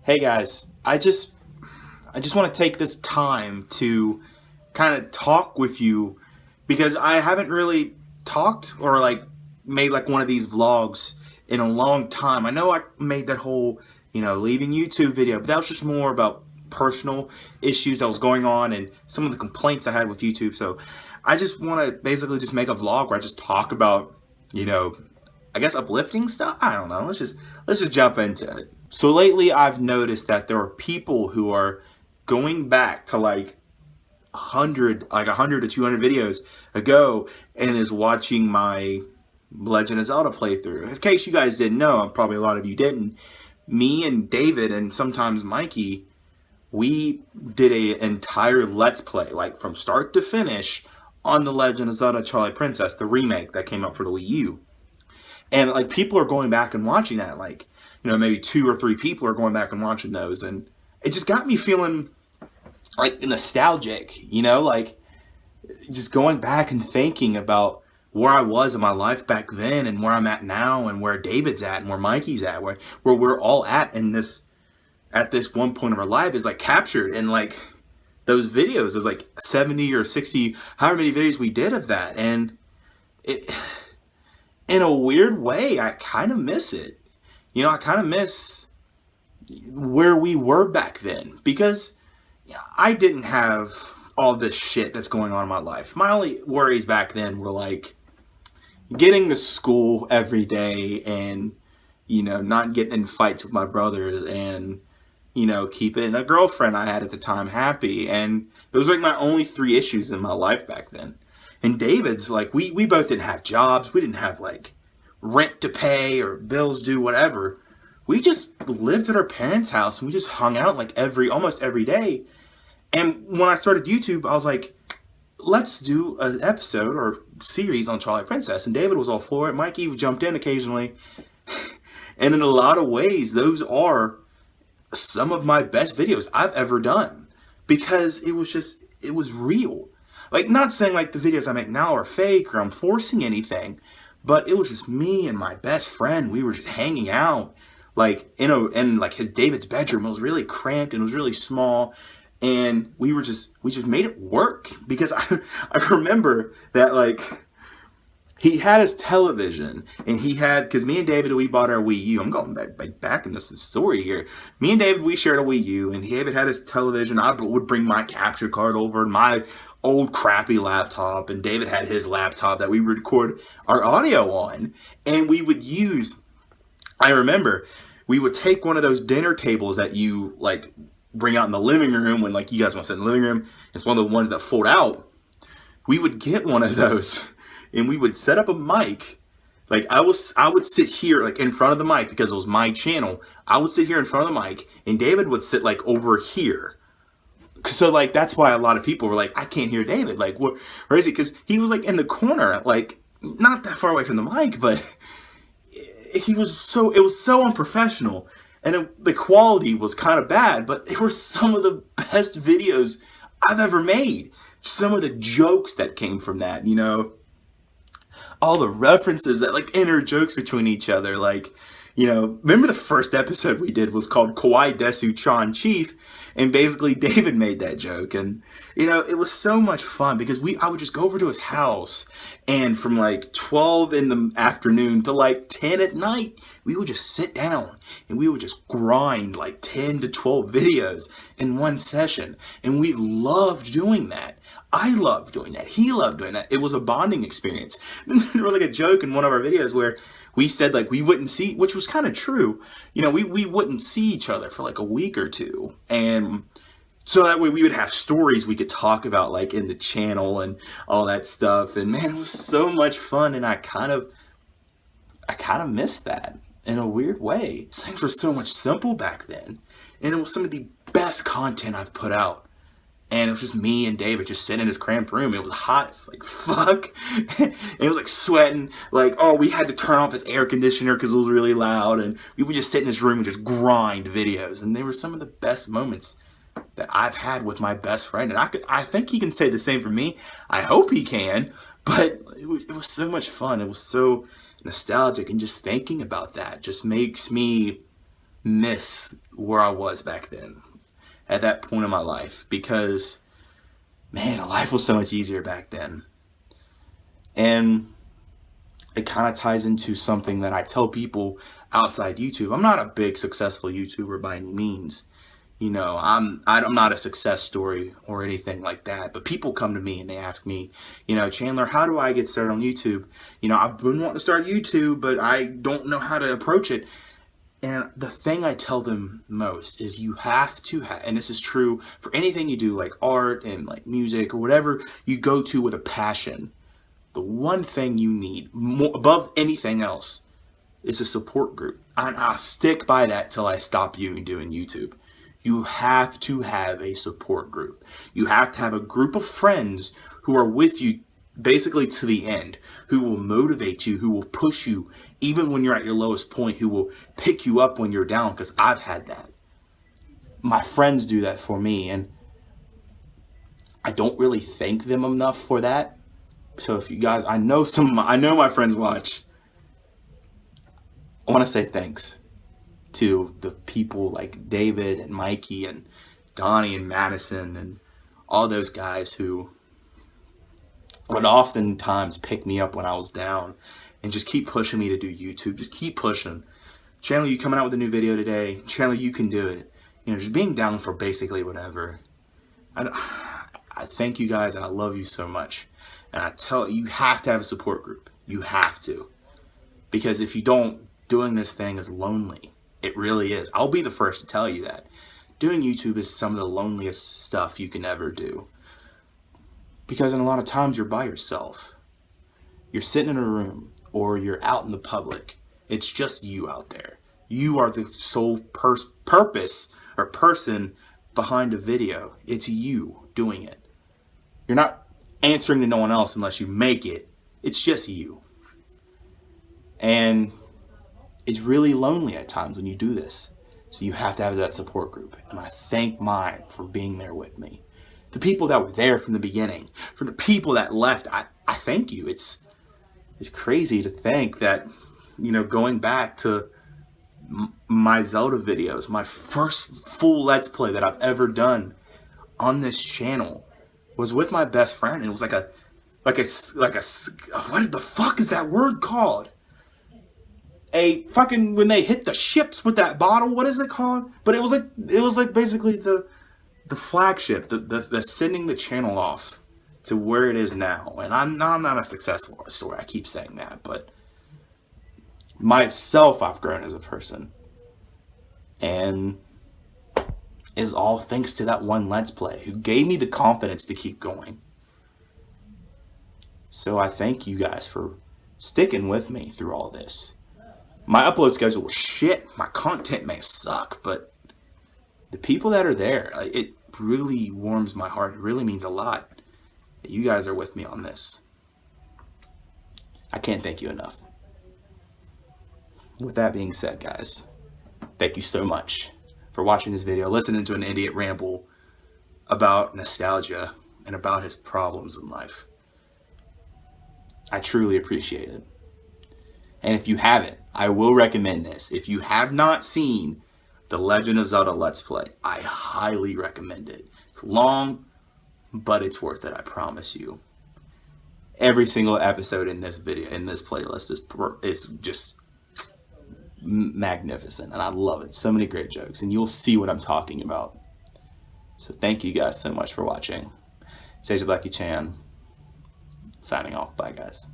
Hey guys, I just want to take this time to kind of talk with you because I haven't really talked or made one of these vlogs in a long time. I know I made that whole, leaving YouTube video, but that was just more about personal issues that was going on and some of the complaints I had with YouTube. So I just want to basically just make a vlog where I just talk about, you know, I guess uplifting stuff. I don't know. Let's just jump into it. So lately I've noticed that there are people who are going back to like 100 to 200 videos ago and is watching my Legend of Zelda playthrough. In case you guys didn't know, probably a lot of you didn't, me and David and sometimes Mikey, we did an entire Let's Play, like from start to finish, on the Legend of Zelda Twilight Princess, the remake that came out for the Wii U. And like people are going back and watching that, like, maybe 2 or 3 people are going back and watching those, and it just got me feeling like nostalgic, like just going back and thinking about where I was in my life back then and where I'm at now and where David's at and where Mikey's at, where we're all at this one point of our life is like captured in like those videos. There's like 70 or 60, however many videos we did of that, and it, in a weird way, I kind of miss it. I kind of miss where we were back then because I didn't have all this shit that's going on in my life. My only worries back then were like getting to school every day and, not getting in fights with my brothers and, keeping a girlfriend I had at the time happy. And those were like my only 3 issues in my life back then. And David's like, we both didn't have jobs. We didn't have like rent to pay or bills due, whatever. We just lived at our parents' house and we just hung out like almost every day. And when I started YouTube, I was like, let's do an episode or series on Twilight Princess. And David was all for it. Mikey jumped in occasionally. And in a lot of ways, those are some of my best videos I've ever done because it was real. Like, not saying like the videos I make now are fake or I'm forcing anything, but it was just me and my best friend. We were just hanging out, like in like his David's bedroom. It was really cramped and it was really small, and we just made it work because I remember that like he had his television and because me and David, we bought our Wii U. I'm going back in this story here. Me and David, we shared a Wii U, and David had his television. I would bring my capture card over and my old crappy laptop, and David had his laptop that we would record our audio on, and we would I remember we would take one of those dinner tables that you like bring out in the living room when like you guys want to sit in the living room. It's one of the ones that fold out. We would get one of those and we would set up a mic. Like I would sit here like in front of the mic because it was my channel. I would sit here in front of the mic and David would sit like over here. So like that's why a lot of people were like, I can't hear David. Like, where is he? Because he was like in the corner, like not that far away from the mic, but it was so unprofessional, and the quality was kind of bad. But they were some of the best videos I've ever made. Some of the jokes that came from that, all the references that like inner jokes between each other, like. Remember the first episode we did was called Kawaii Desu Chan Chief, and basically David made that joke, and it was so much fun because I would just go over to his house, and from like 12 in the afternoon to like 10 at night, we would just sit down and we would just grind like 10 to 12 videos in one session, and we loved doing that. I loved doing that. He loved doing that. It was a bonding experience. There was like a joke in one of our videos where we said like we wouldn't see, which was kind of true. We wouldn't see each other for like a week or two. And so that way we would have stories we could talk about like in the channel and all that stuff. And man, it was so much fun. And I kind of missed that in a weird way. Things were so much simple back then. And it was some of the best content I've put out. And it was just me and David just sitting in his cramped room. It was hot as like fuck. And it was like sweating. Like, oh, we had to turn off his air conditioner because it was really loud. And we would just sit in his room and just grind videos. And they were some of the best moments that I've had with my best friend. And I think he can say the same for me. I hope he can. But it was so much fun. It was so nostalgic. And just thinking about that just makes me miss where I was back then, at that point in my life, because, man, life was so much easier back then. And it kind of ties into something that I tell people outside YouTube. I'm not a big successful YouTuber by any means. You know, I'm not a success story or anything like that. But people come to me and they ask me, you know, Chandler, how do I get started on YouTube? You know, I've been wanting to start YouTube, but I don't know how to approach it. And the thing I tell them most is you have to have, and this is true for anything you do, like art and like music or whatever you go to with a passion. The one thing you need more, above anything else, is a support group. And I'll stick by that till I stop you doing YouTube. You have to have a support group. You have to have a group of friends who are with you basically to the end, who will motivate you, who will push you even when you're at your lowest point, who will pick you up when you're down, because I've had that. My friends do that for me, and I don't really thank them enough for that. So if you guys, I know my friends watch. I want to say thanks to the people like David and Mikey and Donnie and Madison and all those guys who would oftentimes pick me up when I was down and just keep pushing me to do YouTube. Just keep pushing. Chandler, you coming out with a new video today? Chandler, you can do it. You know, just being down for basically whatever. I thank you guys, and I love you so much. And I tell you, you have to have a support group. You have to. Because if you don't, doing this thing is lonely. It really is. I'll be the first to tell you that. Doing YouTube is some of the loneliest stuff you can ever do. Because in a lot of times you're by yourself. You're sitting in a room or you're out in the public. It's just you out there. You are the sole purpose or person behind a video. It's you doing it. You're not answering to no one else unless you make it. It's just you. And it's really lonely at times when you do this. So you have to have that support group. And I thank mine for being there with me. The people that were there from the beginning, for the people that left, I thank you. It's crazy to think that, you know, going back to my Zelda videos, my first full Let's Play that I've ever done on this channel was with my best friend. And it was like a what the fuck is that word called? A fucking, when they hit the ships with that bottle, what is it called? But it was like basically the flagship, the sending the channel off to where it is now. And I'm not a successful story. I keep saying that, but myself, I've grown as a person, and is all thanks to that one Let's Play who gave me the confidence to keep going. So I thank you guys for sticking with me through all this. My upload schedule was shit. My content may suck, but the people that are there, it really warms my heart. It really means a lot that you guys are with me on this. I can't thank you enough. With that being said, guys, thank you so much for watching this video, listening to an idiot ramble about nostalgia and about his problems in life. I truly appreciate it. And if you haven't, I will recommend this. If you have not seen The Legend of Zelda Let's Play, I highly recommend it. It's long, but it's worth it, I promise you. Every single episode in this video, in this playlist, is just magnificent, and I love it. So many great jokes, and you'll see what I'm talking about. So thank you guys so much for watching. It's AgentBlackieChan, signing off. Bye, guys.